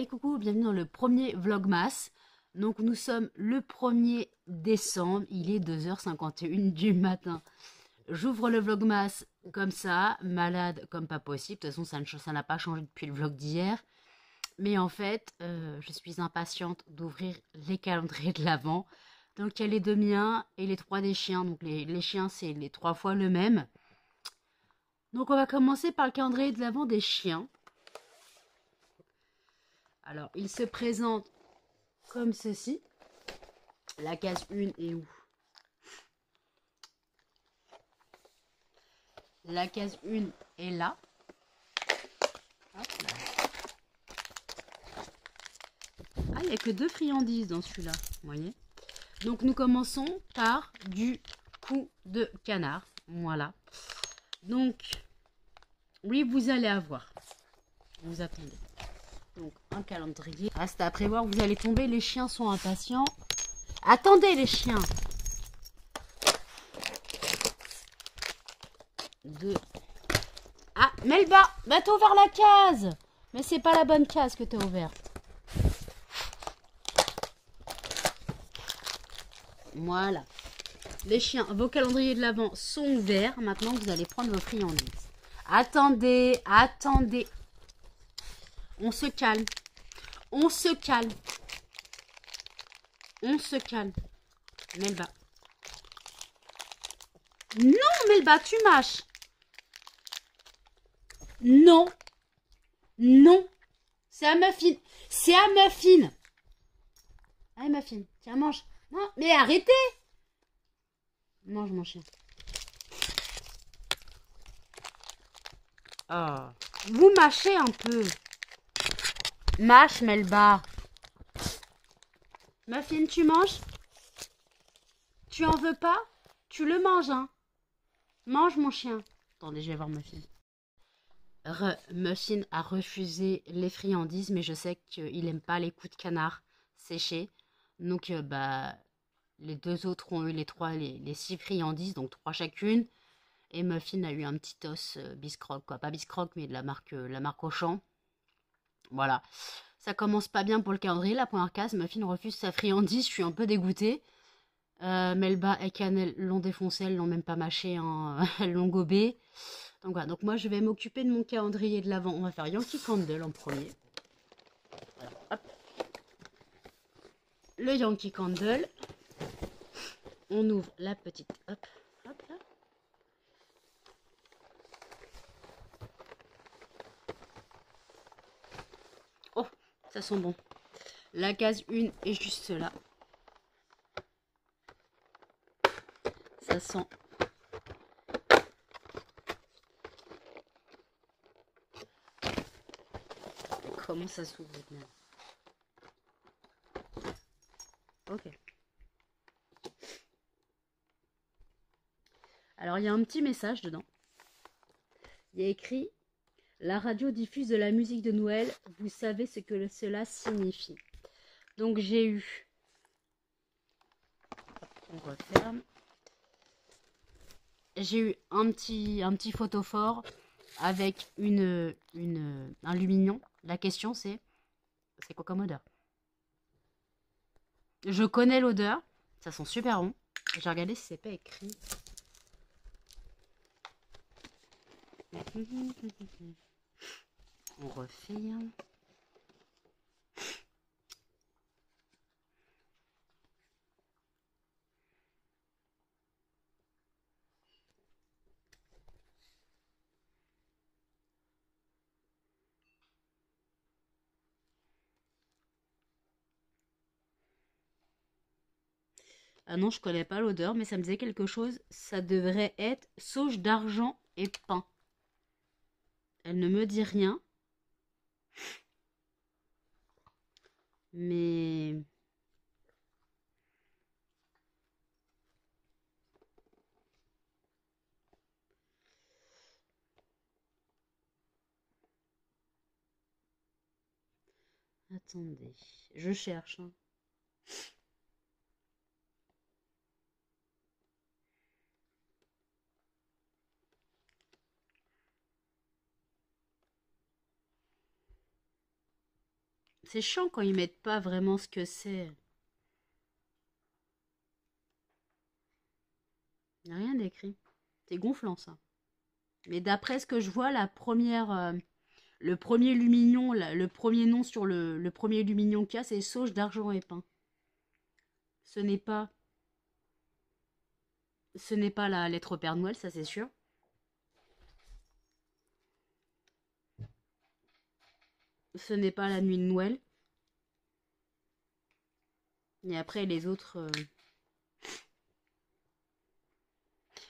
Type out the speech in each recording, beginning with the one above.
Hey coucou, bienvenue dans le premier Vlogmas. Donc nous sommes le 1er décembre, il est 2h51 du matin. J'ouvre le Vlogmas comme ça, malade comme pas possible. De toute façon, ça n'a pas changé depuis le vlog d'hier. Mais en fait, je suis impatiente d'ouvrir les calendriers de l'Avent. Donc il y a les deux miens et les trois des chiens. Donc les chiens, c'est les 3 fois le même. Donc on va commencer par le calendrier de l'Avent des chiens. Alors, il se présente comme ceci. La case 1 est où? La case 1 est là. Hop là. Ah, il n'y a que 2 friandises dans celui-là. Vous voyez? Donc, nous commençons par du cou de canard. Voilà. Donc, oui, vous allez avoir. Vous attendez. Donc, un calendrier. Reste à prévoir, vous allez tomber. Les chiens sont impatients. Attendez, les chiens. 2. Ah, Melba, bah t'as ouvert la case. Mais c'est pas la bonne case que t'as ouverte. Voilà. Les chiens, vos calendriers de l'Avent sont ouverts. Maintenant, vous allez prendre vos friandises. Attendez, attendez. On se calme. On se calme. On se calme. Melba. Non, Melba, tu mâches. Non. Non. C'est à Muffin. C'est à Muffin. Allez, Muffin. Tiens, mange. Non, mais arrêtez. Mange, mon chien. Oh. Vous mâchez un peu. Mâche, Melba. Muffin, tu manges? Tu en veux pas? Tu le manges, hein? Mange, mon chien. Attendez, je vais voir Muffin. Muffin a refusé les friandises, mais je sais qu'il n'aime pas les coups de canard séchés. Donc, les deux autres ont eu les 6 friandises, donc 3 chacune. Et Muffin a eu un petit os Biscroc, quoi. Pas Biscroc, mais de la marque Auchan. Voilà. Ça commence pas bien pour le calendrier. La première case, Muffin refuse sa friandise. Je suis un peu dégoûtée. Melba et Cannelle l'ont défoncé, elles l'ont même pas mâché, hein. Elles l'ont gobé. Donc voilà, donc moi je vais m'occuper de mon calendrier de l'Avent. On va faire Yankee Candle en premier. Alors, hop. Le Yankee Candle. On ouvre la petite, hop, hop là. Oh, ça sent bon. La case 1 est juste là. Ça sent. Comment ça s'ouvre maintenant? Ok. Alors il y a un petit message dedans. Il y a écrit: la radio diffuse de la musique de Noël. Vous savez ce que cela signifie. Donc j'ai eu. On referme. J'ai eu un petit photophore avec un lumignon. La question c'est quoi comme odeur? Je connais l'odeur. Ça sent super bon. J'ai regardé si c'est pas écrit. On refait. Ah non, je connais pas l'odeur, mais ça me disait quelque chose. Ça devrait être sauge d'argent et pain. Elle ne me dit rien. Mais... attendez, je cherche, hein. C'est chiant quand ils mettent pas vraiment ce que c'est. Il n'y a rien d'écrit. C'est gonflant ça. Mais d'après ce que je vois, le premier lumignon, le premier nom sur le premier lumignon qu'il y a, c'est sauge d'argent et pain. Ce n'est pas, ce n'est pas la lettre au Père Noël, ça c'est sûr. Ce n'est pas la nuit de Noël. Et après les autres.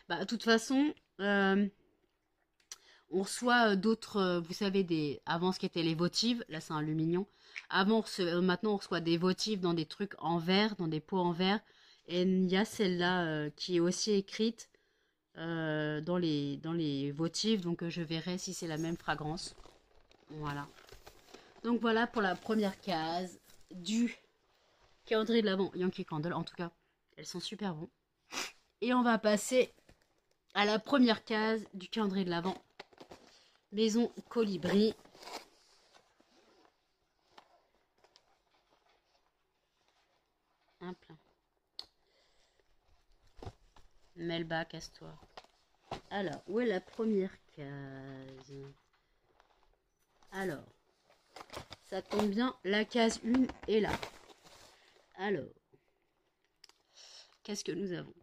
Bah, de toute façon, on reçoit d'autres, vous savez, avant ce qui était les votives, là c'est un lumignon. Maintenant on reçoit des votives dans des trucs en verre, dans des pots en verre. Et il y a celle-là qui est aussi écrite dans les votives, donc je verrai si c'est la même fragrance. Voilà. Donc voilà pour la première case du calendrier de l'Avent Yankee Candle. En tout cas, elles sont super bonnes. Et on va passer à la première case du calendrier de l'Avent Maison Colibri. Un plein. Melba, casse-toi. Alors, où est la première case? Alors, ça tombe bien, la case 1 est là. Alors, qu'est-ce que nous avons?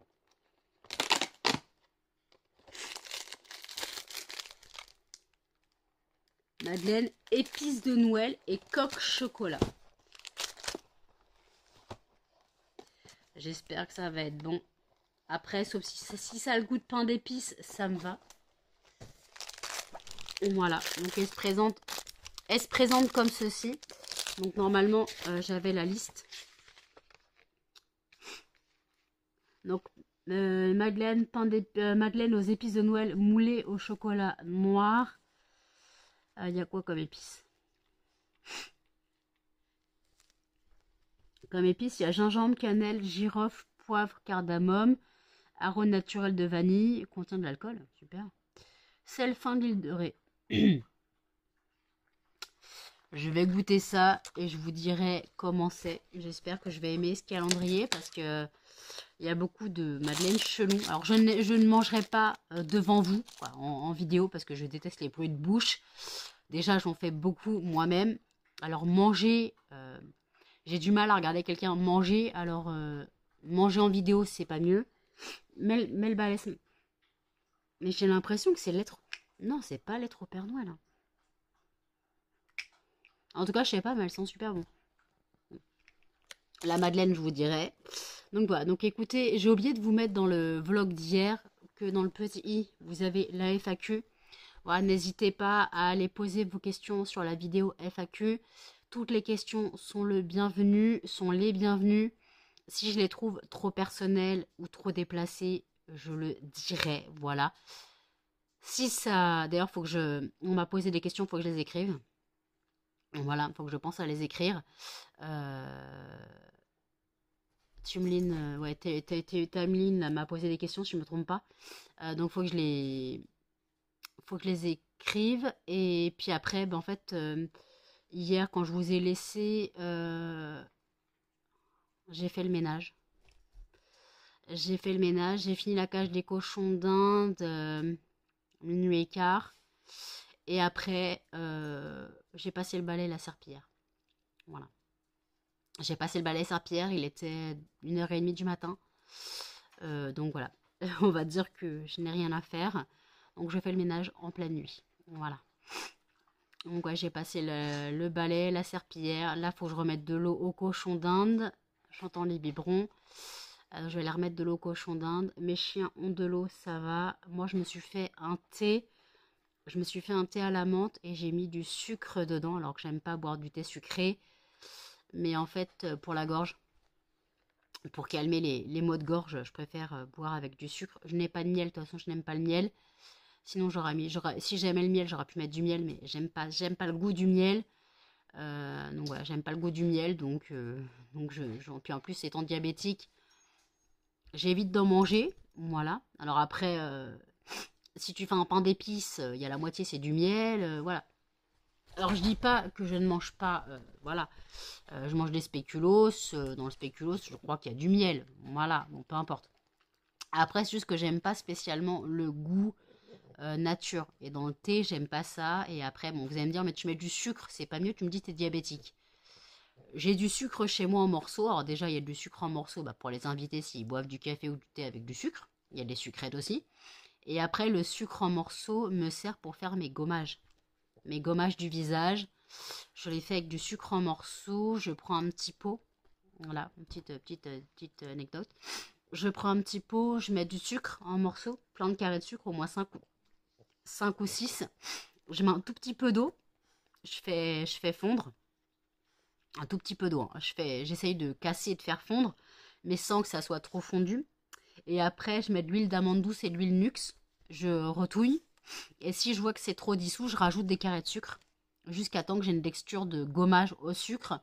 Madeleine, épices de Noël et coque chocolat. J'espère que ça va être bon. Après, sauf si ça a le goût de pain d'épices, ça me va. Voilà, donc elle se présente comme ceci. Donc normalement, j'avais la liste. Donc, Madeleine, Madeleine aux épices de Noël moulées au chocolat noir. Il y a quoi comme épices? Comme épices, il y a gingembre, cannelle, girofle, poivre, cardamome, arôme naturel de vanille, contient de l'alcool, super. Sel fin d'huile de raie. Je vais goûter ça et je vous dirai comment c'est. J'espère que je vais aimer ce calendrier parce que il y a beaucoup de madeleines chelou. Alors je ne mangerai pas devant vous quoi, en vidéo parce que je déteste les bruits de bouche. Déjà j'en fais beaucoup moi-même. Alors manger, j'ai du mal à regarder quelqu'un manger. Alors manger en vidéo c'est pas mieux. Melba, mais j'ai l'impression que c'est lettre. Non, c'est pas lettre au Père Noël. Hein. En tout cas, je sais pas, mais elles sont super bonnes. La madeleine, je vous dirai. Donc voilà, donc écoutez, j'ai oublié de vous mettre dans le vlog d'hier que dans le petit i, vous avez la FAQ. Voilà, n'hésitez pas à aller poser vos questions sur la vidéo FAQ. Toutes les questions sont les bienvenues. Si je les trouve trop personnelles ou trop déplacées, je le dirai, voilà. Si ça... D'ailleurs, on m'a posé des questions, il faut que je les écrive. Voilà, il faut que je pense à les écrire. Tumlin, ouais, Tameline m'a posé des questions, si je ne me trompe pas. Donc, faut que je les écrive. Et puis après, ben, en fait, hier, quand je vous ai laissé, j'ai fait le ménage. J'ai fini la cage des cochons d'Inde, minuit et quart. Et après, j'ai passé le balai la serpillière. Voilà. J'ai passé le balai serpillière, il était 1h30 du matin. Donc voilà, on va dire que je n'ai rien à faire. Donc je fais le ménage en pleine nuit. Voilà. Donc ouais, j'ai passé le balai, la serpillière. Là, il faut que je remette de l'eau au cochon d'Inde. J'entends les biberons. Je vais leur remettre de l'eau au cochon d'Inde. Mes chiens ont de l'eau, ça va. Moi, je me suis fait un thé. Je me suis fait un thé à la menthe et j'ai mis du sucre dedans, alors que j'aime pas boire du thé sucré. Mais en fait, pour la gorge, pour calmer les maux de gorge, je préfère boire avec du sucre. Je n'ai pas de miel, de toute façon, je n'aime pas le miel. Sinon, si j'aimais le miel, j'aurais pu mettre du miel, mais j'aime pas le goût du miel. Donc voilà, j'aime pas le goût du miel, puis en plus, étant diabétique, j'évite d'en manger. Voilà. Alors après, si tu fais un pain d'épices, il y a la moitié c'est du miel, voilà. Alors je dis pas que je ne mange pas, voilà, je mange des spéculoos, dans le spéculoos je crois qu'il y a du miel, voilà, bon peu importe. Après c'est juste que j'aime pas spécialement le goût nature, et dans le thé j'aime pas ça, et après bon vous allez me dire mais tu mets du sucre, c'est pas mieux, tu me dis t'es diabétique. J'ai du sucre chez moi en morceaux, alors déjà il y a du sucre en morceaux bah, pour les invités s'ils boivent du café ou du thé avec du sucre, il y a des sucrètes aussi, et après le sucre en morceaux me sert pour faire mes gommages du visage. Je les fais avec du sucre en morceaux. Je prends un petit pot. Voilà, une petite anecdote. Je prends un petit pot, je mets du sucre en morceaux, plein de carrés de sucre, au moins 5 ou 6. Je mets un tout petit peu d'eau. Je fais fondre. Un tout petit peu d'eau, hein. J'essaye de casser et de faire fondre, mais sans que ça soit trop fondu. Et après, je mets de l'huile d'amande douce et de l'huile Nux. Je retouille. Et si je vois que c'est trop dissous, je rajoute des carrés de sucre jusqu'à temps que j'ai une texture de gommage au sucre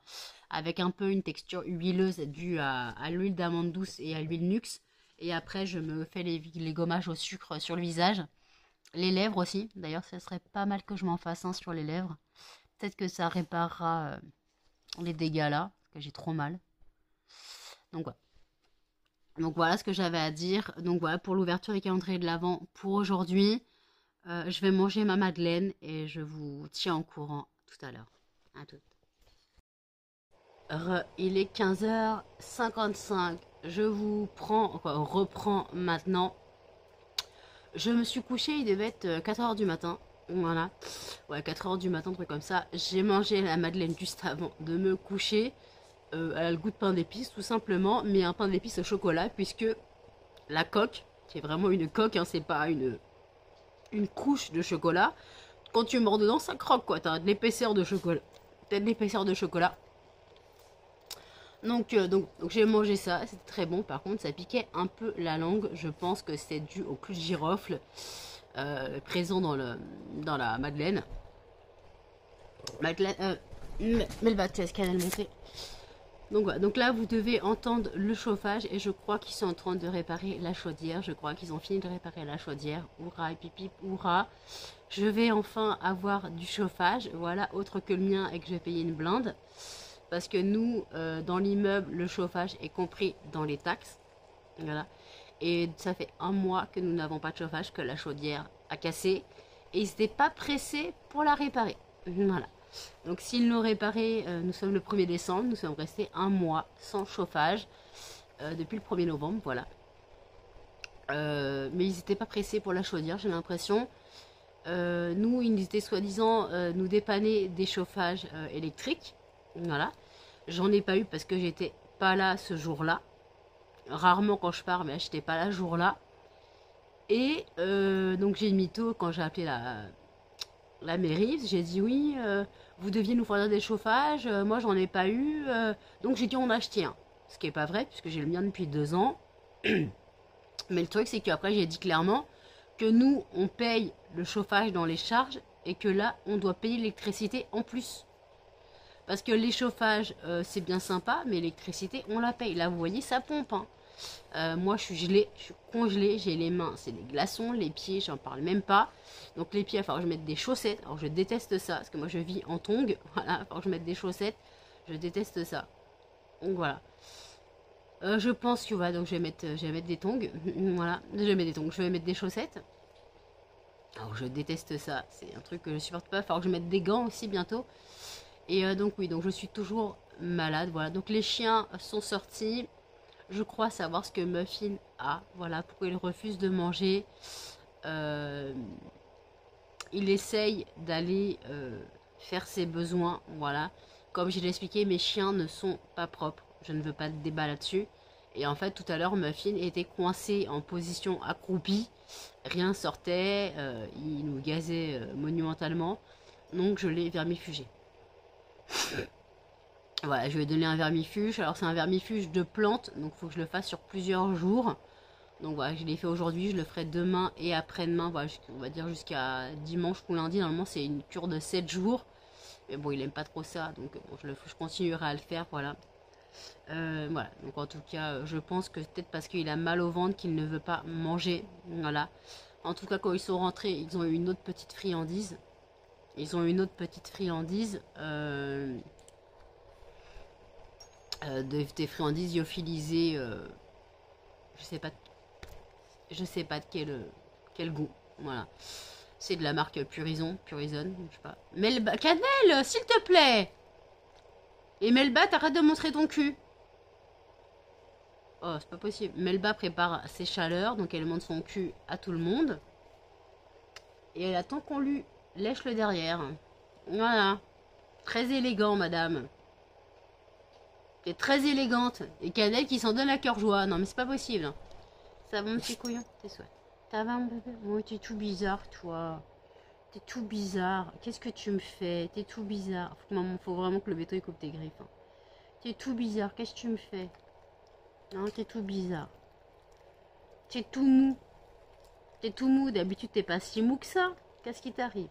avec un peu une texture huileuse due à l'huile d'amande douce et à l'huile Nux. Et après, je me fais les gommages au sucre sur le visage. Les lèvres aussi. D'ailleurs, ça serait pas mal que je m'en fasse un sur les lèvres. Peut-être que ça réparera les dégâts là, parce que j'ai trop mal. Donc voilà. Donc voilà ce que j'avais à dire. Donc voilà pour l'ouverture des calendriers de l'Avent pour aujourd'hui. Je vais manger ma madeleine et je vous tiens au courant tout à l'heure. À tout. Il est 15h55. Je vous reprends maintenant. Je me suis couchée, il devait être 4h du matin. Voilà. Ouais, 4h du matin, truc comme ça. J'ai mangé la madeleine juste avant de me coucher. Elle a le goût de pain d'épices, tout simplement. Mais un pain d'épices au chocolat, puisque la coque, qui est vraiment une coque, hein, c'est pas une couche de chocolat. Quand tu mords dedans, ça croque, quoi. T'as de l'épaisseur de chocolat. T'as de l'épaisseur de chocolat. Donc j'ai mangé ça, c'était très bon. Par contre, ça piquait un peu la langue. Je pense que c'est dû au clou de girofle présent dans la madeleine. Madeleine, Melba, est-ce qu'elle a monté. Donc voilà, donc là vous devez entendre le chauffage et je crois qu'ils sont en train de réparer la chaudière. Je crois qu'ils ont fini de réparer la chaudière. Hourra et pipi, hourra. Je vais enfin avoir du chauffage, voilà, autre que le mien et que je vais payer une blinde. Parce que nous, dans l'immeuble, le chauffage est compris dans les taxes. Voilà. Et ça fait un mois que nous n'avons pas de chauffage, que la chaudière a cassé. Et ils n'étaient pas pressés pour la réparer. Voilà. Donc s'ils l'ont réparée, nous sommes le 1er décembre, nous sommes restés un mois sans chauffage. Depuis le 1er novembre, voilà. Mais ils n'étaient pas pressés pour la chaudière, j'ai l'impression. Nous, ils étaient soi-disant nous dépanner des chauffages électriques. Voilà. J'en ai pas eu parce que j'étais pas là ce jour-là. Rarement quand je pars, mais j'étais pas là ce jour-là. Et donc j'ai mis tôt quand j'ai appelé la mairie. J'ai dit oui, vous deviez nous fournir des chauffages. Moi, j'en ai pas eu. Donc j'ai dit on a acheté un. Ce qui est pas vrai puisque j'ai le mien depuis 2 ans. Mais le truc, c'est qu'après, j'ai dit clairement que nous, on paye le chauffage dans les charges et que là, on doit payer l'électricité en plus. Parce que les chauffages, c'est bien sympa, mais l'électricité, on la paye. Là, vous voyez, ça pompe. Hein. Moi, je suis gelée, je suis congelée, j'ai les mains, c'est des glaçons, les pieds, j'en parle même pas. Donc les pieds, il va falloir que je mette des chaussettes. Alors je déteste ça, parce que moi je vis en tongs. Voilà, il va falloir que je mette des chaussettes. Je déteste ça. Donc voilà. Je pense que voilà, donc je vais mettre des tongs. Voilà, je vais mettre des tongs, je vais mettre des chaussettes. Alors je déteste ça, c'est un truc que je supporte pas. Il va falloir que je mette des gants aussi bientôt. Et donc oui, donc je suis toujours malade. Voilà, donc les chiens sont sortis. Je crois savoir ce que Muffin a. Voilà, pourquoi il refuse de manger. Euh, il essaye d'aller faire ses besoins. Voilà. Comme je l'ai expliqué, mes chiens ne sont pas propres. Je ne veux pas de débat là-dessus. Et en fait, tout à l'heure, Muffin était coincé en position accroupie. Rien sortait. Il nous gazait monumentalement. Donc, je l'ai vermifugé. Voilà, je vais donner un vermifuge. Alors, c'est un vermifuge de plantes. Donc, il faut que je le fasse sur plusieurs jours. Donc, voilà, je l'ai fait aujourd'hui. Je le ferai demain et après-demain. Voilà, on va dire jusqu'à dimanche ou lundi. Normalement, c'est une cure de 7 jours. Mais bon, il aime pas trop ça. Donc, bon, je continuerai à le faire. Voilà. Voilà. Donc, en tout cas, je pense que peut-être parce qu'il a mal au ventre qu'il ne veut pas manger. Voilà. En tout cas, quand ils sont rentrés, ils ont eu une autre petite friandise. ils ont une autre petite friandise. Des friandises lyophilisées. Je sais pas, je sais pas de quel goût. Voilà. C'est de la marque Purison, Purison, je sais pas. Melba, Cannelle, s'il te plaît. Et Melba, t'arrêtes de montrer ton cul. Oh, c'est pas possible. Melba prépare ses chaleurs, donc elle montre son cul à tout le monde. Et elle attend qu'on lui lèche le derrière. Voilà. Très élégant, madame. T'es très élégante. Et Cannelle qui s'en donne à cœur joie. Non, mais c'est pas possible. Ça va, mon petit couillon? T'es souhait. Ça va, mon bébé? Oh, t'es tout bizarre, toi. T'es tout bizarre. Qu'est-ce que tu me fais? T'es tout bizarre. Faut vraiment que le béton il coupe tes griffes. Hein. T'es tout bizarre. Qu'est-ce que tu me fais? Non, t'es tout bizarre. T'es tout mou. T'es tout mou. D'habitude, t'es pas si mou que ça. Qu'est-ce qui t'arrive?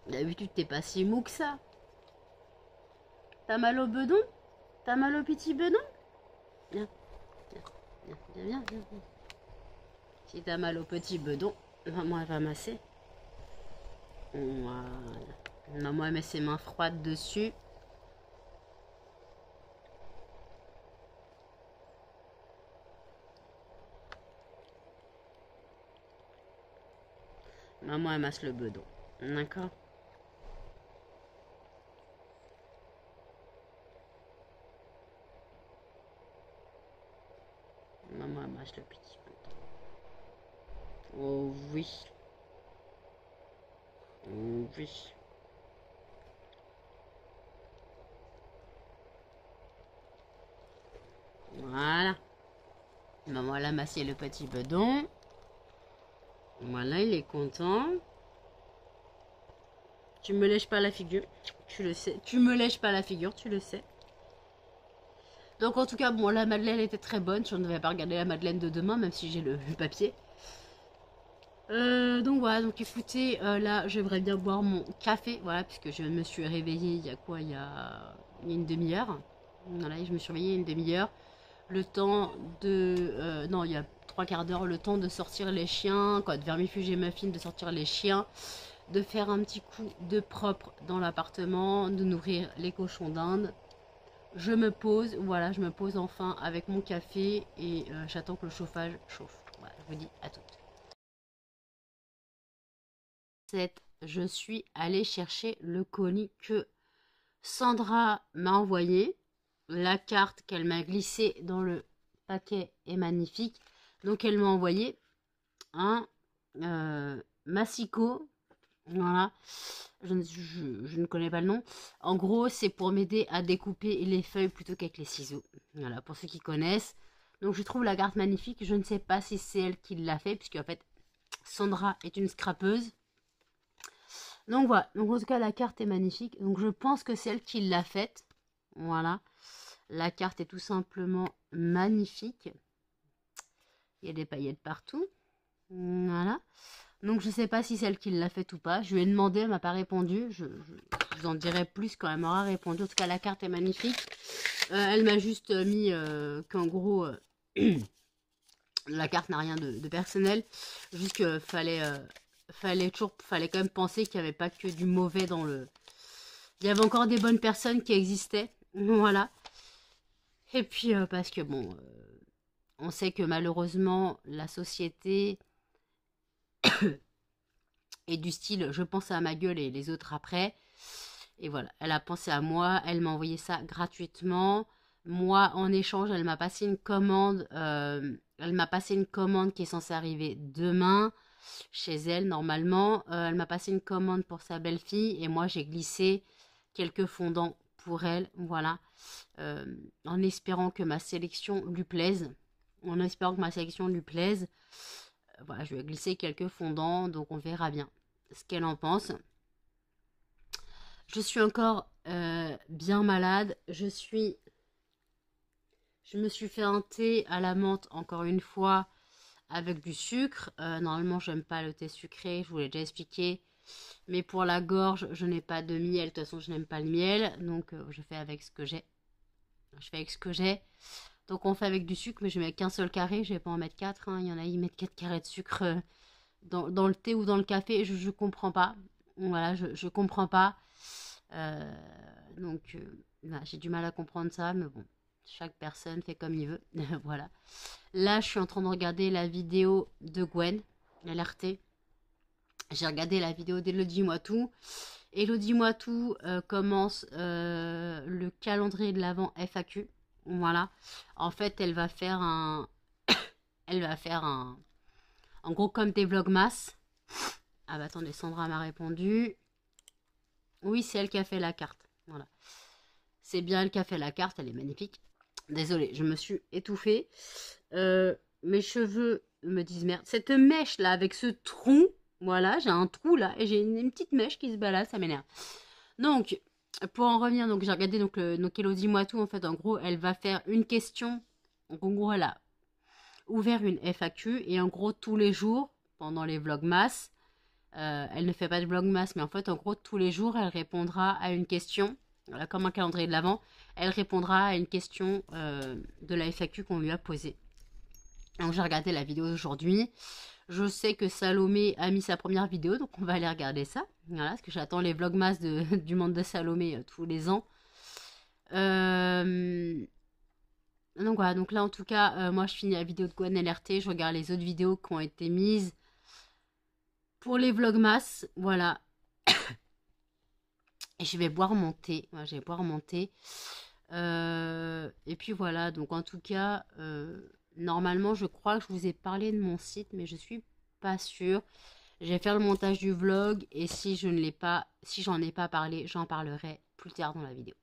D'habitude, t'es pas si mou que ça. T'as mal au bedon? T'as mal au petit bedon? Viens, viens. Si t'as mal au petit bedon, maman elle va masser. Voilà. Maman elle met ses mains froides dessus. Maman elle masse le bedon. D'accord? Maman elle masse le petit bedon. Oh oui. Oh oui. Voilà. Maman elle a massé le petit bedon. Voilà, il est content. Tu me lèches pas la figure, tu le sais. Tu me lèches pas la figure, tu le sais. Donc en tout cas, bon, la madeleine était très bonne. Je ne vais pas regarder la madeleine de demain, même si j'ai le papier. Donc voilà, donc écoutez, là, j'aimerais bien boire mon café. Voilà, puisque je me suis réveillée il y a quoi? Il y a une demi-heure. Voilà, je me suis réveillée une demi-heure. Le temps de... non, il y a 3/4 d'heure, le temps de sortir les chiens, quoi, de vermifuger ma fille, de sortir les chiens, de faire un petit coup de propre dans l'appartement, de nourrir les cochons d'Inde. Je me pose, voilà, je me pose enfin avec mon café et j'attends que le chauffage chauffe. Voilà, je vous dis à toutes. Je suis allée chercher le colis que Sandra m'a envoyé. La carte qu'elle m'a glissée dans le paquet est magnifique. Donc elle m'a envoyé un massicot. Voilà. Je ne connais pas le nom. En gros, c'est pour m'aider à découper les feuilles plutôt qu'avec les ciseaux. Voilà, pour ceux qui connaissent. Donc je trouve la carte magnifique. Je ne sais pas si c'est elle qui l'a fait, puisque en fait, Sandra est une scrapeuse. Donc voilà, donc en tout cas la carte est magnifique. Donc je pense que c'est elle qui l'a faite. Voilà. La carte est tout simplement magnifique. Il y a des paillettes partout. Voilà. Donc je sais pas si c'est elle qui l'a faite ou pas. Je lui ai demandé, elle m'a pas répondu. Je vous en dirai plus quand elle m'aura répondu. En tout cas la carte est magnifique. Elle m'a juste mis qu'en gros la carte n'a rien de personnel. Juste qu'il fallait quand même penser qu'il n'y avait pas que du mauvais dans le... Il y avait encore des bonnes personnes qui existaient. Voilà. Et puis parce que bon, on sait que malheureusement la société est du style je pense à ma gueule et les autres après. Et voilà, elle a pensé à moi, elle m'a envoyé ça gratuitement. Moi, en échange, elle m'a passé une commande. Elle m'a passé une commande qui est censée arriver demain chez elle normalement. Elle m'a passé une commande pour sa belle-fille et moi j'ai glissé quelques fondants pour elle. Voilà, en espérant que ma sélection lui plaise. En espérant que ma sélection lui plaise. Voilà, je lui ai glissé quelques fondants, donc on verra bien ce qu'elle en pense. Je suis encore bien malade. Je me suis fait un thé à la menthe encore une fois avec du sucre. Normalement, j'aime pas le thé sucré, je vous l'ai déjà expliqué. Mais pour la gorge, je n'ai pas de miel. De toute façon, je n'aime pas le miel. Donc, je fais avec ce que j'ai. Je fais avec ce que j'ai. Donc, on fait avec du sucre, mais je mets qu'un seul carré. Je vais pas en mettre 4. Hein. Il y en a, ils mettent 4 carrés de sucre dans le thé ou dans le café, je comprends pas. Voilà, je comprends pas. Euh, voilà, j'ai du mal à comprendre ça, mais bon, chaque personne fait comme il veut. Voilà. Là, je suis en train de regarder la vidéo de Gwen, LRT. J'ai regardé la vidéo d'Elodie Moitou. Elodie Moitou commence le calendrier de l'Avent FAQ. Voilà. En fait, elle va faire un... Elle va faire un... En gros, comme des vlogmas. Ah bah attendez, Sandra m'a répondu. Oui, c'est elle qui a fait la carte. Voilà. C'est bien elle qui a fait la carte, elle est magnifique. Désolée, je me suis étouffée. Mes cheveux me disent merde. Cette mèche là, avec ce trou, voilà, j'ai un trou là, et j'ai une petite mèche qui se balade, ça m'énerve. Donc, pour en revenir, donc j'ai regardé donc Elodie Moitou, en fait, en gros, elle va faire une question. Donc, en gros, elle a ouvert une FAQ, et en gros, tous les jours, pendant les vlogmas, elle ne fait pas de vlogmas, mais en fait, en gros, tous les jours, elle répondra à une question. Voilà, comme un calendrier de l'Avent, elle répondra à une question de la FAQ qu'on lui a posée. Donc, j'ai regardé la vidéo d'aujourd'hui. Je sais que Salomé a mis sa première vidéo, donc on va aller regarder ça. Voilà, parce que j'attends les vlogmas du monde de Salomé tous les ans. Donc voilà, donc là en tout cas, moi je finis la vidéo de Gwen LRT, je regarde les autres vidéos qui ont été mises pour les vlogmas, voilà. Et je vais boire mon thé, voilà, je vais boire mon thé. Et puis voilà, donc en tout cas, normalement je crois que je vous ai parlé de mon site, mais je suis pas sûre. Je vais faire le montage du vlog, et si je ne l'ai pas, si j'en ai pas parlé, j'en parlerai plus tard dans la vidéo.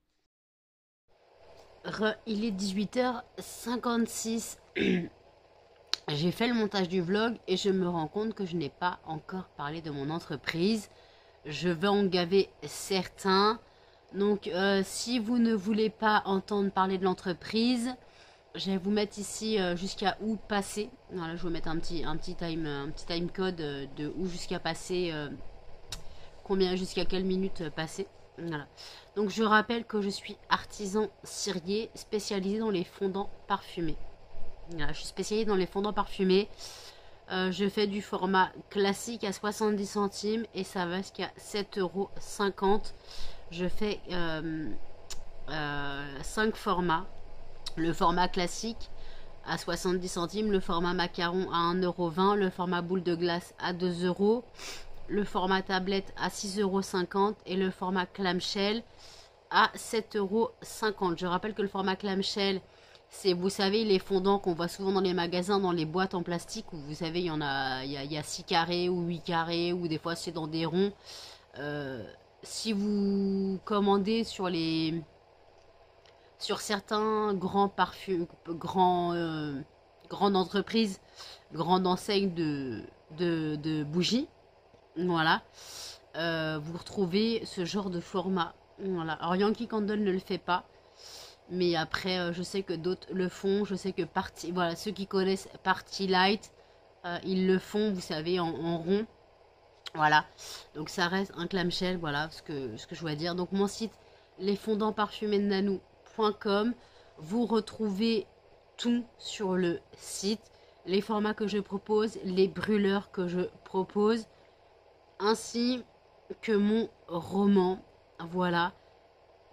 Il est 18h56. J'ai fait le montage du vlog et je me rends compte que je n'ai pas encore parlé de mon entreprise. Je vais en gaver certains. Donc si vous ne voulez pas entendre parler de l'entreprise, je vais vous mettre ici jusqu'à où passer. Voilà, je vais vous mettre un petit time code de où jusqu'à passer, combien, jusqu'à quelle minute passer. Voilà. Donc je rappelle que je suis artisan cirier spécialisé dans les fondants parfumés. Voilà, je suis spécialisée dans les fondants parfumés. Je fais du format classique à 70 centimes et ça va jusqu'à 7,50 €. Je fais 5 formats. Le format classique à 70 centimes, le format macaron à 1,20 €, le format boule de glace à 2 €, le format tablette à 6,50 € et le format clamshell à 7,50 €. Je rappelle que le format clamshell, c'est, vous savez, les fondants qu'on voit souvent dans les magasins, dans les boîtes en plastique, où vous savez, il y a 6 carrés ou 8 carrés, ou des fois c'est dans des ronds. Si vous commandez sur certains grands parfums, grandes entreprises, grandes enseignes de bougies, voilà, vous retrouvez ce genre de format. Voilà. Alors Yankee Candle ne le fait pas, mais après je sais que d'autres le font. Je sais que voilà, ceux qui connaissent Party Light, ils le font, vous savez, en rond. Voilà, donc ça reste un clamshell, voilà ce que je dois dire. Donc mon site, lesfondantparfumésdenanou.com, vous retrouvez tout sur le site, les formats que je propose, les brûleurs que je propose, ainsi que mon roman. Voilà,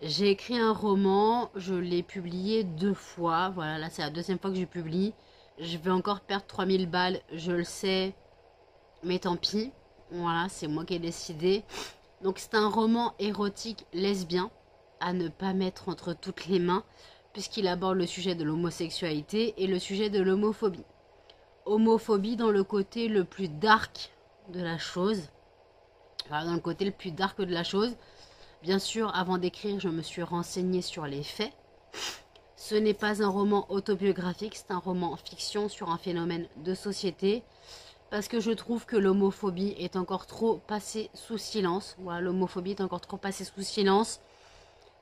j'ai écrit un roman, je l'ai publié 2 fois, voilà, là c'est la deuxième fois que je publie. Je vais encore perdre 3000 balles, je le sais, mais tant pis. Voilà, c'est moi qui ai décidé. Donc c'est un roman érotique lesbien à ne pas mettre entre toutes les mains, puisqu'il aborde le sujet de l'homosexualité et le sujet de l'homophobie. Homophobie dans le côté le plus dark de la chose. Voilà, dans le côté le plus dark de la chose. Bien sûr, avant d'écrire, je me suis renseignée sur les faits. Ce n'est pas un roman autobiographique, c'est un roman fiction sur un phénomène de société. Parce que je trouve que l'homophobie est encore trop passée sous silence. Voilà, l'homophobie est encore trop passée sous silence.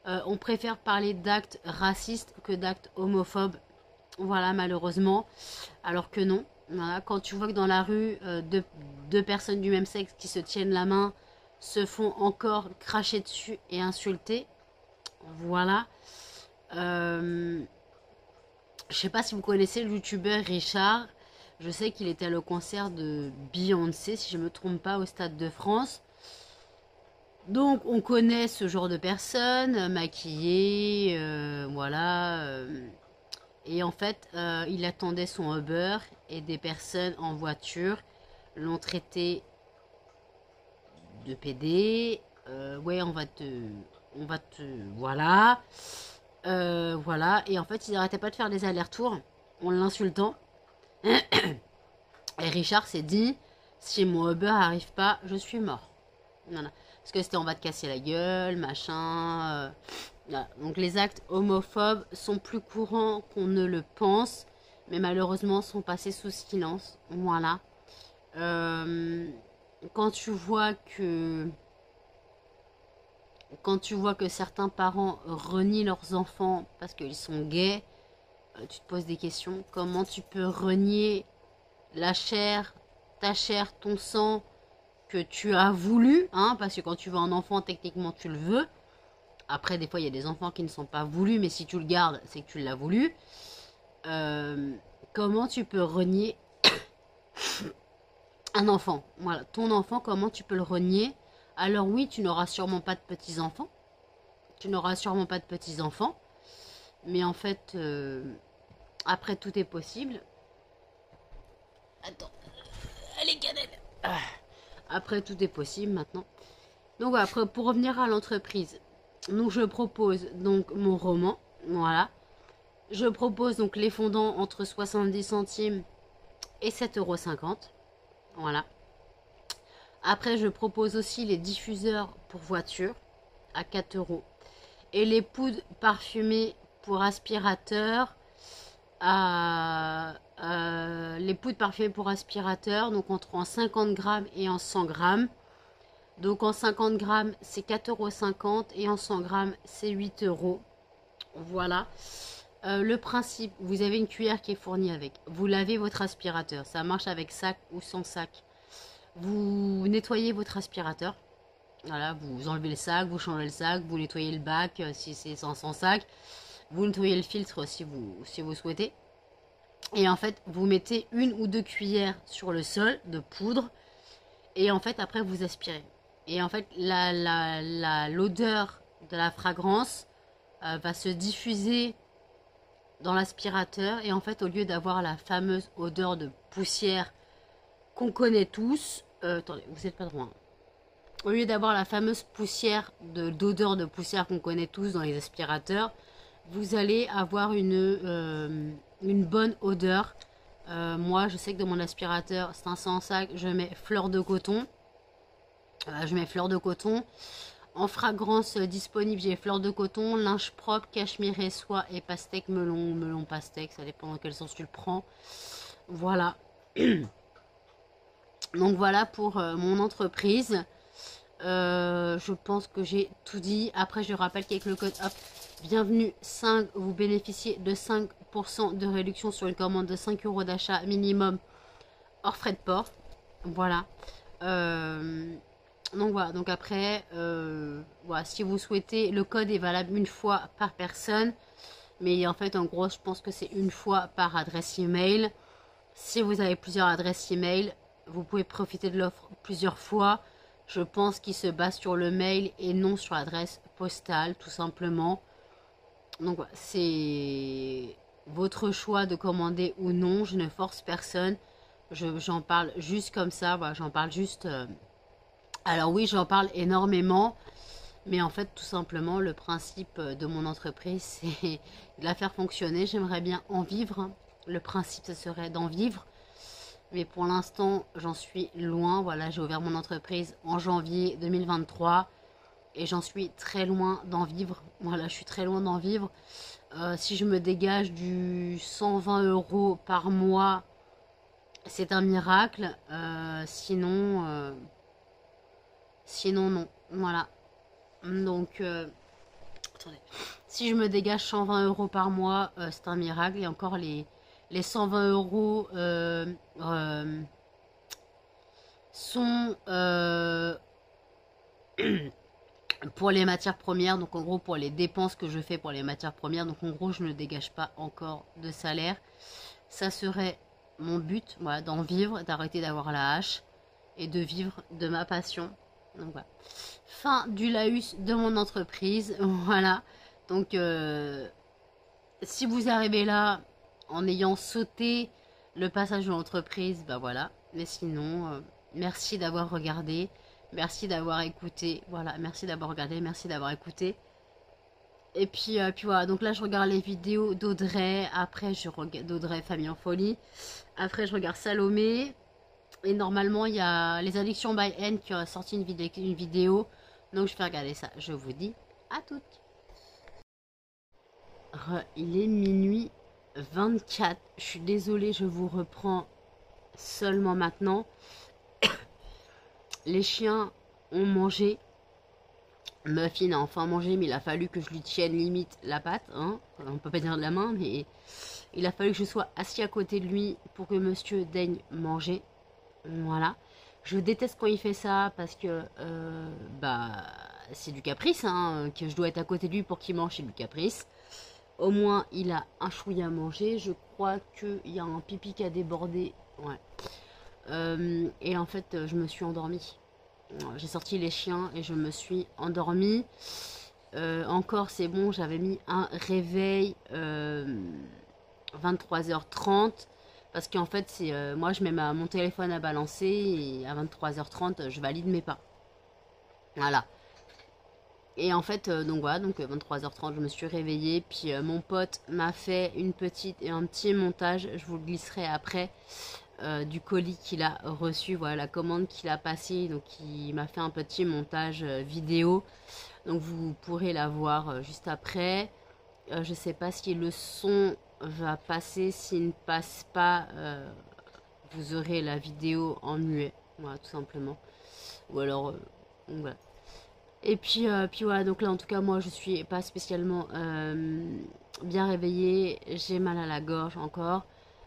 On préfère parler d'actes racistes que d'actes homophobes. Voilà, malheureusement. Alors que non. Voilà, quand tu vois que dans la rue, deux personnes du même sexe qui se tiennent la main se font encore cracher dessus et insulter. Voilà. Je sais pas si vous connaissez le youtubeur Richard. Je sais qu'il était à le concert de Beyoncé, si je ne me trompe pas, au Stade de France. Donc on connaît ce genre de personnes, maquillées, voilà. Et en fait, il attendait son Uber et des personnes en voiture l'ont traité de PD. Ouais, voilà. Voilà. Et en fait, il n'arrêtait pas de faire des allers-retours en l'insultant. Et Richard s'est dit, si mon Uber arrive pas, je suis mort. Voilà. Parce que c'était on va te casser la gueule, machin. Voilà. Donc les actes homophobes sont plus courants qu'on ne le pense, mais malheureusement sont passés sous silence. Voilà. Euh, quand tu vois que certains parents renient leurs enfants parce qu'ils sont gays, tu te poses des questions. Comment tu peux renier la chair, ta chair, ton sang que tu as voulu, hein, parce que quand tu veux un enfant, techniquement tu le veux. Après, des fois, il y a des enfants qui ne sont pas voulus, mais si tu le gardes, c'est que tu l'as voulu. Comment tu peux renier un enfant? Voilà, ton enfant, comment tu peux le renier? Alors oui, tu n'auras sûrement pas de petits-enfants. Tu n'auras sûrement pas de petits-enfants. Mais en fait, après, tout est possible. Attends. Allez, cannelle. Après, tout est possible maintenant. Donc voilà, après, pour revenir à l'entreprise. Donc je propose donc mon roman. Voilà. Je propose donc les fondants entre 70 centimes et 7,50 €. Voilà. Après, je propose aussi les diffuseurs pour voiture à 4 € et les poudres parfumées pour aspirateur les poudres parfumées pour aspirateur, donc entre en 50 grammes et en 100 grammes. Donc en 50 grammes, c'est 4,50 € et en 100 grammes, c'est 8 €. Voilà. Le principe, vous avez une cuillère qui est fournie avec. Vous lavez votre aspirateur. Ça marche avec sac ou sans sac. Vous nettoyez votre aspirateur. Voilà, vous enlevez le sac, vous changez le sac, vous nettoyez le bac si c'est sans sac. Vous nettoyez le filtre si vous souhaitez. Et en fait, vous mettez 1 ou 2 cuillères sur le sol de poudre. Et en fait, après, vous aspirez. Et en fait, l'odeur de la fragrance va se diffuser dans l'aspirateur. Et en fait, au lieu d'avoir la fameuse odeur de poussière qu'on connaît tous... attendez, vous n'êtes pas droit. Au lieu d'avoir la fameuse poussière d'odeur de poussière qu'on connaît tous dans les aspirateurs, vous allez avoir une bonne odeur. Moi, je sais que dans mon aspirateur 500 sacs, je mets fleur de coton. En fragrance disponible, j'ai fleur de coton, linge propre, cachemire soie et pastèque melon pastèque, ça dépend dans quel sens tu le prends. Voilà. Donc voilà pour mon entreprise. Je pense que j'ai tout dit. Après, je rappelle qu'avec le code bienvenue 5, vous bénéficiez de 5% de réduction sur une commande de 5 € d'achat minimum hors frais de port. Voilà. Donc voilà. Donc après, voilà, si vous souhaitez, le code est valable une fois par personne. Mais en fait, en gros, je pense que c'est une fois par adresse email. Si vous avez plusieurs adresses email, vous pouvez profiter de l'offre plusieurs fois. Je pense qu'il se base sur le mail et non sur l'adresse postale, tout simplement. Donc, c'est votre choix de commander ou non. Je ne force personne. J'en parle juste comme ça. Voilà, j'en parle juste... Alors oui, j'en parle énormément. Mais en fait, tout simplement, le principe de mon entreprise, c'est de la faire fonctionner. J'aimerais bien en vivre. Le principe, ce serait d'en vivre. Mais pour l'instant, j'en suis loin. Voilà, j'ai ouvert mon entreprise en janvier 2023 et j'en suis très loin d'en vivre. Voilà, je suis très loin d'en vivre. Si je me dégage du 120 € par mois, c'est un miracle. Sinon, non. Voilà. Donc, attendez. Si je me dégage 120 € par mois, c'est un miracle. Et encore les 120 € sont pour les matières premières, donc en gros pour les dépenses que je fais pour les matières premières, donc en gros je ne dégage pas encore de salaire. Ça serait mon but, voilà, d'en vivre, d'arrêter d'avoir la hache et de vivre de ma passion. Donc voilà. Fin du laïus de mon entreprise. Voilà. Donc si vous arrivez là en ayant sauté le passage de l'entreprise, bah voilà. Mais sinon, merci d'avoir regardé. Merci d'avoir écouté. Voilà, merci d'avoir regardé, merci d'avoir écouté. Et puis voilà, donc là je regarde les vidéos d'Audrey. Après je regarde d'Audrey Famille en Folie. Après je regarde Salomé. Et normalement il y a Les Addictions by N qui a sorti une vidéo. Donc je vais regarder ça. Je vous dis à toutes. Il est minuit 24. Je suis désolée, je vous reprends seulement maintenant. Les chiens ont mangé. Muffin a enfin mangé, mais il a fallu que je lui tienne limite la patte. Hein. On peut pas dire de la main, mais il a fallu que je sois assis à côté de lui pour que monsieur daigne manger. Voilà. Je déteste quand il fait ça parce que bah c'est du caprice. Hein, que je dois être à côté de lui pour qu'il mange, c'est du caprice. Au moins, il a un chouïa à manger. Je crois qu'il y a un pipi qui a débordé. Ouais. Et en fait, je me suis endormie. J'ai sorti les chiens et je me suis endormie. Encore, c'est bon, j'avais mis un réveil 23h30. Parce qu'en fait, moi, je mets mon téléphone à balancer et à 23h30, je valide mes pas. Voilà. Et en fait, donc voilà, donc 23h30, je me suis réveillée. Puis mon pote m'a fait un petit montage, je vous le glisserai après, du colis qu'il a reçu, voilà la commande qu'il a passée. Donc il m'a fait un petit montage vidéo. Donc vous pourrez la voir juste après. Je sais pas si le son va passer. S'il ne passe pas, vous aurez la vidéo en muet. Voilà, tout simplement. Ou alors, voilà. Et puis voilà, donc là en tout cas moi je suis pas spécialement bien réveillée, j'ai mal à la gorge encore,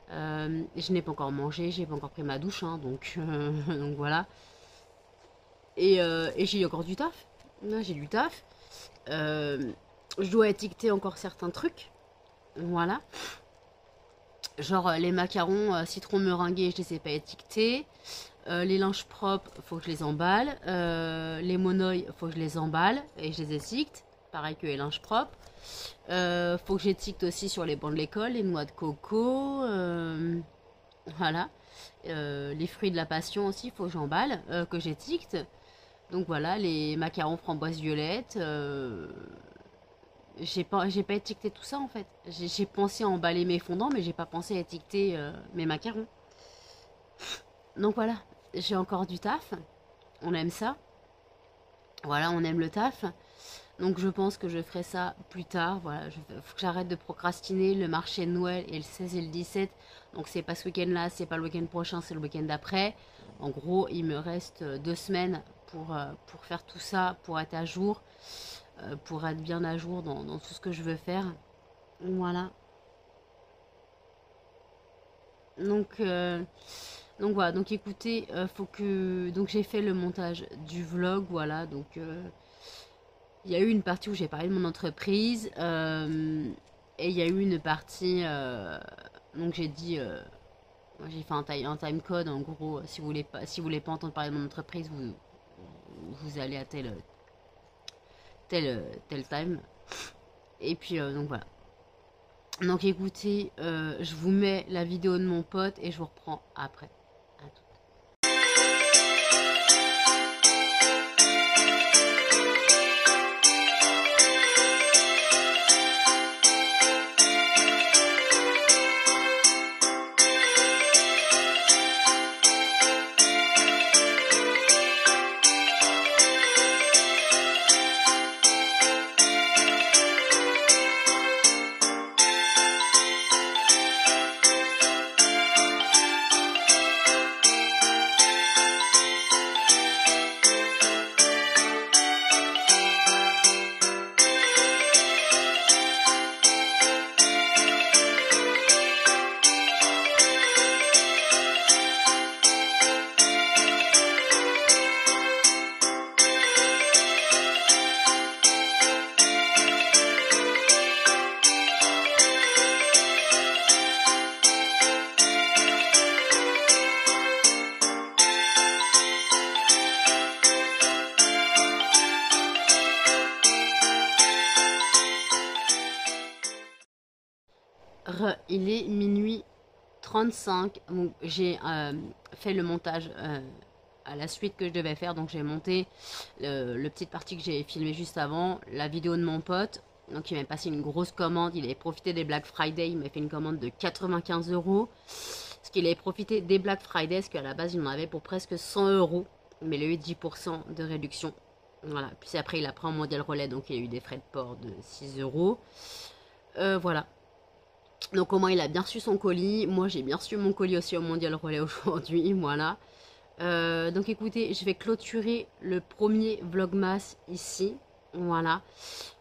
je n'ai pas encore mangé, j'ai pas encore pris ma douche, hein, donc, donc voilà. Et j'ai encore du taf, là j'ai du taf, je dois étiqueter encore certains trucs, voilà. Genre les macarons citron meringué, je les ai pas étiquetés. Les linges propres, faut que je les emballe. Les monoïs, faut que je les emballe et je les étiquete. Pareil que les linges propres. Faut que j'étiquete aussi sur les bancs de l'école, les noix de coco. Voilà. Les fruits de la passion aussi, faut que j'emballe, que j'étiquete. Donc voilà, les macarons framboise violette. J'ai pas étiqueté tout ça en fait. J'ai pensé à emballer mes fondants, mais j'ai pas pensé à étiqueter mes macarons. Donc voilà, j'ai encore du taf. On aime ça. Voilà, on aime le taf. Donc je pense que je ferai ça plus tard. Voilà, faut que j'arrête de procrastiner. Le marché de Noël est le 16 et le 17. Donc c'est pas ce week-end-là, c'est pas le week-end prochain, c'est le week-end d'après. En gros, il me reste 2 semaines pour faire tout ça, pour être à jour. Pour être bien à jour dans tout ce que je veux faire. Voilà. Donc voilà, donc écoutez, faut que. Donc j'ai fait le montage du vlog, voilà. Donc il y a eu une partie où j'ai parlé de mon entreprise. Et il y a eu une partie. Donc j'ai dit. J'ai fait un time code, en gros, si vous voulez pas entendre parler de mon entreprise, vous allez à tel time. Et puis donc voilà. Donc écoutez, je vous mets la vidéo de mon pote et je vous reprends après. À tout. il est minuit 35. J'ai fait le montage à la suite que je devais faire. Donc j'ai monté le petite partie que j'ai filmé juste avant, la vidéo de mon pote. Donc il m'a passé une grosse commande, il avait profité des Black Friday, il m'a fait une commande de 95 euros. Parce qu'il avait profité des Black Friday, parce qu'à la base il en avait pour presque 100 euros. Mais il a eu 10% de réduction. Voilà, puis après il a pris un mondial relais, donc il a eu des frais de port de 6 euros. Voilà. Donc au moins il a bien reçu son colis. Moi j'ai bien reçu mon colis aussi au mondial relais aujourd'hui. Voilà. Donc écoutez, je vais clôturer le premier vlogmas ici. Voilà.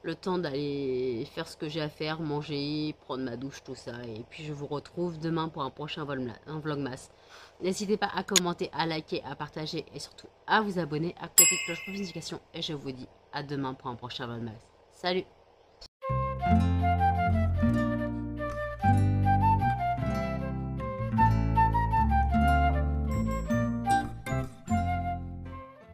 Le temps d'aller faire ce que j'ai à faire, manger, prendre ma douche, tout ça. Et puis je vous retrouve demain pour un prochain vlogmas. N'hésitez pas à commenter, à liker, à partager et surtout à vous abonner, à activer la cloche pour notification. Et je vous dis à demain pour un prochain vlogmas. Salut!